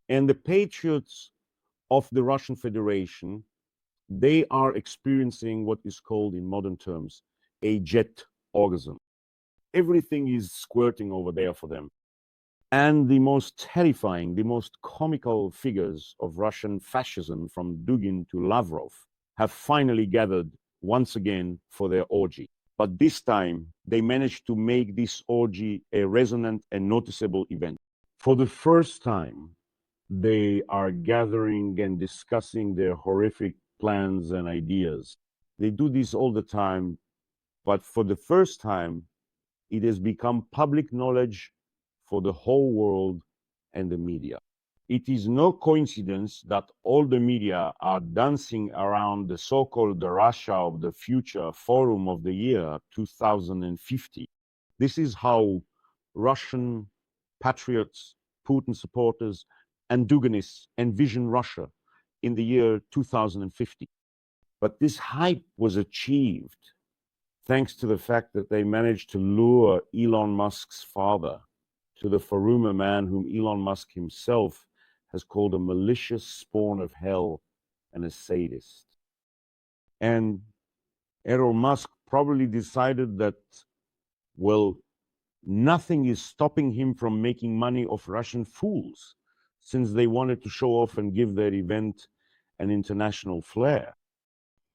And the patriots of the Russian Federation, they are experiencing what is called in modern terms a jet orgasm. Everything is squirting over there for them. And the most terrifying, the most comical figures of Russian fascism, from Dugin to Lavrov, have finally gathered once again for their orgy. But this time, they managed to make this orgy a resonant and noticeable event. For the first time, they are gathering and discussing their horrific plans and ideas. They do this all the time, but for the first time, it has become public knowledge for the whole world and the media. It is no coincidence that all the media are dancing around the so-called the Russia of the Future Forum of the year 2050. This is how Russian patriots, Putin supporters, and Duginists envision Russia in the year 2050. But this hype was achieved thanks to the fact that they managed to lure Elon Musk's father to the Faruma man, whom Elon Musk himself has called a malicious spawn of hell and a sadist. And Errol Musk probably decided that, well, nothing is stopping him from making money off Russian fools, since they wanted to show off and give their event an international flair.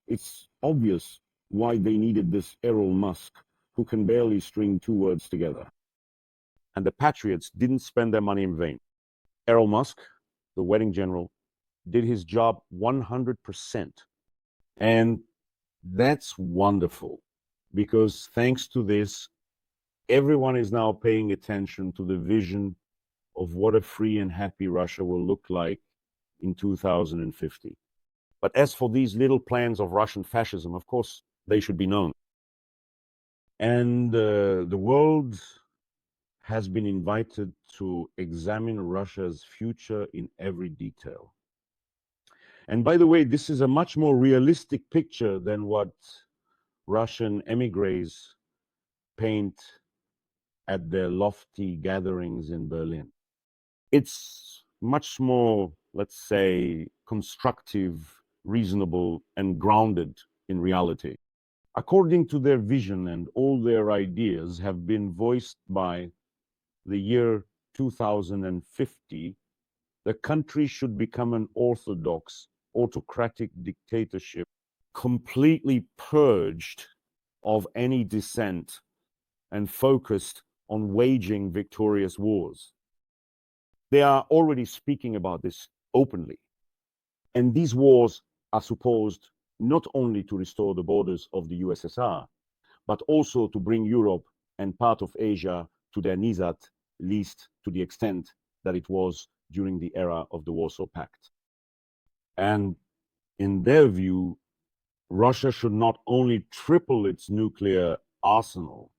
It's obvious why they needed this Errol Musk, who can barely string two words together. And the patriots didn't spend their money in vain. Errol Musk, the wedding general, did his job 100%. And that's wonderful, because thanks to this, everyone is now paying attention to the vision of what a free and happy Russia will look like in 2050. But as for these little plans of Russian fascism, of course, they should be known. And the world has been invited to examine Russia's future in every detail. And by the way, this is a much more realistic picture than what Russian emigres paint at their lofty gatherings in Berlin. It's much more, let's say, constructive, reasonable, and grounded in reality. According to their vision, and all their ideas have been voiced by the year 2050, the country should become an orthodox, autocratic dictatorship, completely purged of any dissent and focused on waging victorious wars. They are already speaking about this openly. And these wars are supposed not only to restore the borders of the USSR, but also to bring Europe and part of Asia to their knees at least to the extent that it was during the era of the Warsaw Pact. And in their view, Russia should not only triple its nuclear arsenal,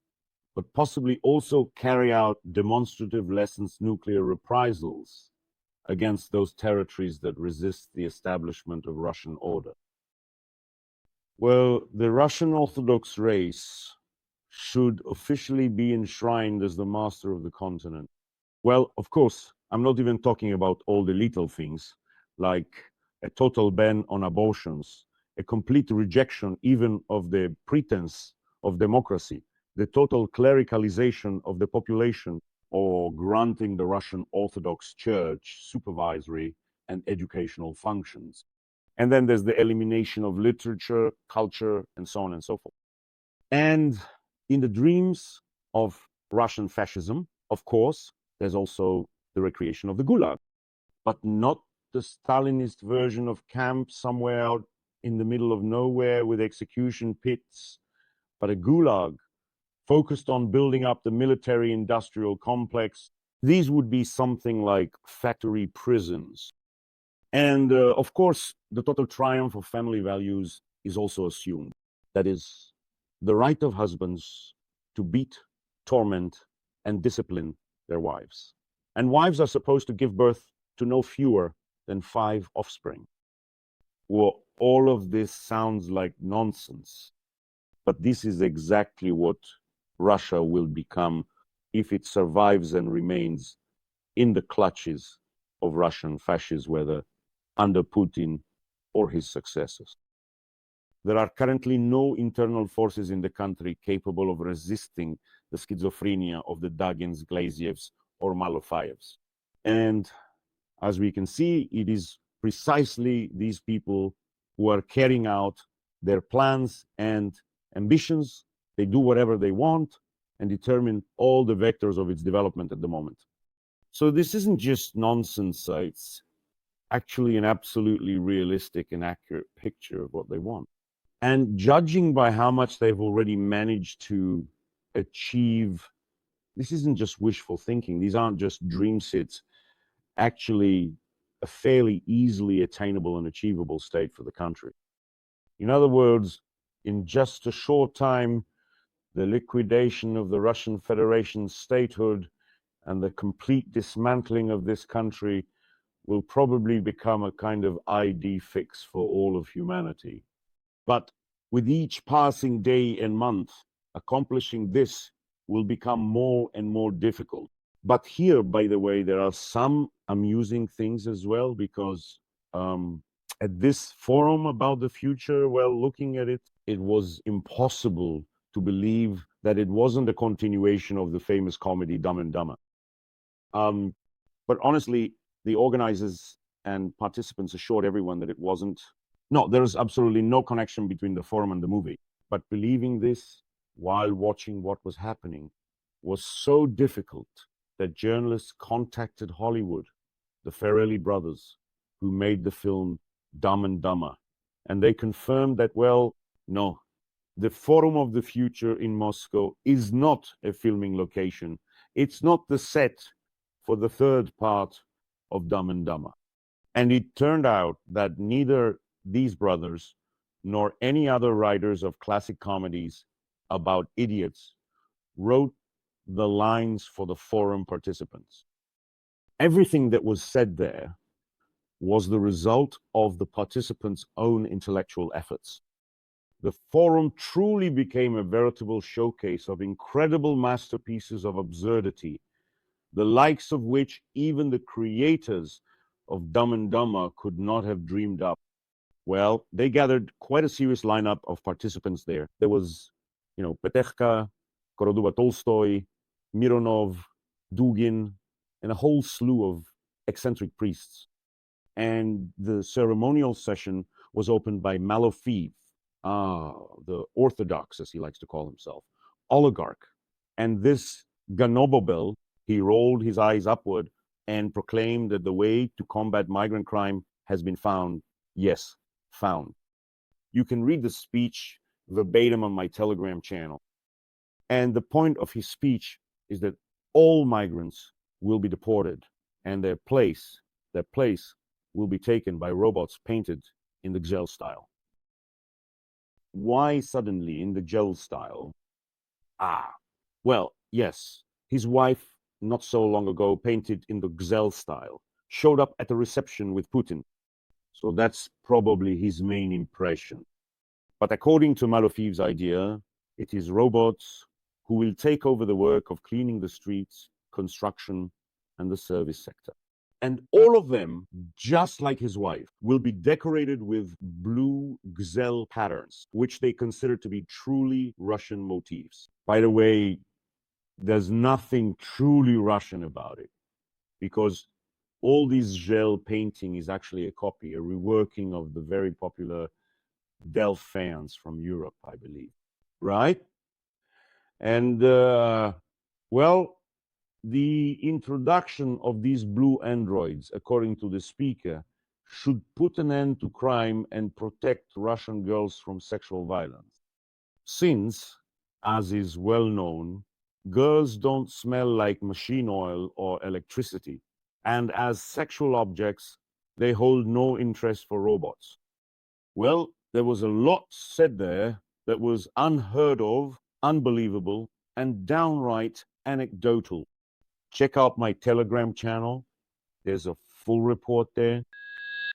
but possibly also carry out demonstrative lessons nuclear reprisals against those territories that resist the establishment of Russian order. Well, the Russian Orthodox race should officially be enshrined as the master of the continent. Well, of course, I'm not even talking about all the little things, like a total ban on abortions, a complete rejection even of the pretense of democracy, the total clericalization of the population, or granting the Russian Orthodox Church supervisory and educational functions. And then there's the elimination of literature, culture, and so on and so forth. And in the dreams of Russian fascism, of course, there's also the recreation of the Gulag, but not the Stalinist version of camp somewhere out in the middle of nowhere with execution pits, but a Gulag focused on building up the military-industrial complex. These would be something like factory prisons. And of course, the total triumph of family values is also assumed. That is, the right of husbands to beat, torment, and discipline their wives. And wives are supposed to give birth to no fewer than 5 offspring. Well, all of this sounds like nonsense, but this is exactly what Russia will become if it survives and remains in the clutches of Russian fascists, whether under Putin or his successors. There are currently no internal forces in the country capable of resisting the schizophrenia of the Dagins, Glazievs, or Malofayevs. And as we can see, it is precisely these people who are carrying out their plans and ambitions. They do whatever they want and determine all the vectors of its development at the moment. So this isn't just nonsense. It's actually an absolutely realistic and accurate picture of what they want. And judging by how much they've already managed to achieve, this isn't just wishful thinking. These aren't just dream sets. Actually, a fairly easily attainable and achievable state for the country. In other words, in just a short time, the liquidation of the Russian Federation's statehood and the complete dismantling of this country will probably become a kind of ID fix for all of humanity. But with each passing day and month, accomplishing this will become more and more difficult. But here, by the way, there are some amusing things as well, because at this forum about the future, well, looking at it, it was impossible to believe that it wasn't a continuation of the famous comedy Dumb and Dumber. But honestly, the organizers and participants assured everyone that it wasn't. No, there is absolutely no connection between the forum and the movie. But believing this while watching what was happening was so difficult that journalists contacted Hollywood, the Farrelly brothers, who made the film Dumb and Dumber. And they confirmed that, well, no, the Forum of the Future in Moscow is not a filming location. It's not the set for the third part of Dumb and Dumber. And it turned out that neither these brothers nor any other writers of classic comedies about idiots wrote the lines for the forum participants. Everything that was said there was the result of the participants' own intellectual efforts. The forum truly became a veritable showcase of incredible masterpieces of absurdity, the likes of which even the creators of Dumb and Dumber could not have dreamed up. Well, they gathered quite a serious lineup of participants there. There was, Petechka, Koroduba Tolstoy, Mironov, Dugin, and a whole slew of eccentric priests. And the ceremonial session was opened by Malofeev, the Orthodox, as he likes to call himself, oligarch. And this Ganobobel, he rolled his eyes upward and proclaimed that the way to combat migrant crime has been found. Yes, found. You can read the speech verbatim on my Telegram channel. And the point of his speech is that all migrants will be deported and their place will be taken by robots painted in the gel style. Why suddenly in the gel style? Well, yes, his wife, not so long ago, painted in the gel style, showed up at a reception with Putin. So that's probably his main impression. But according to Malofeev's idea, it is robots who will take over the work of cleaning the streets, construction, and the service sector. And all of them, just like his wife, will be decorated with blue gzel patterns, which they consider to be truly Russian motifs. By the way, there's nothing truly Russian about it, because all this gel painting is actually a copy, a reworking of the very popular Delft fans from Europe, I believe. Right? And, well, the introduction of these blue androids, according to the speaker, should put an end to crime and protect Russian girls from sexual violence. Since, as is well known, girls don't smell like machine oil or electricity, and as sexual objects, they hold no interest for robots. Well, there was a lot said there that was unheard of, unbelievable, and downright anecdotal. Check out my Telegram channel. There's a full report there.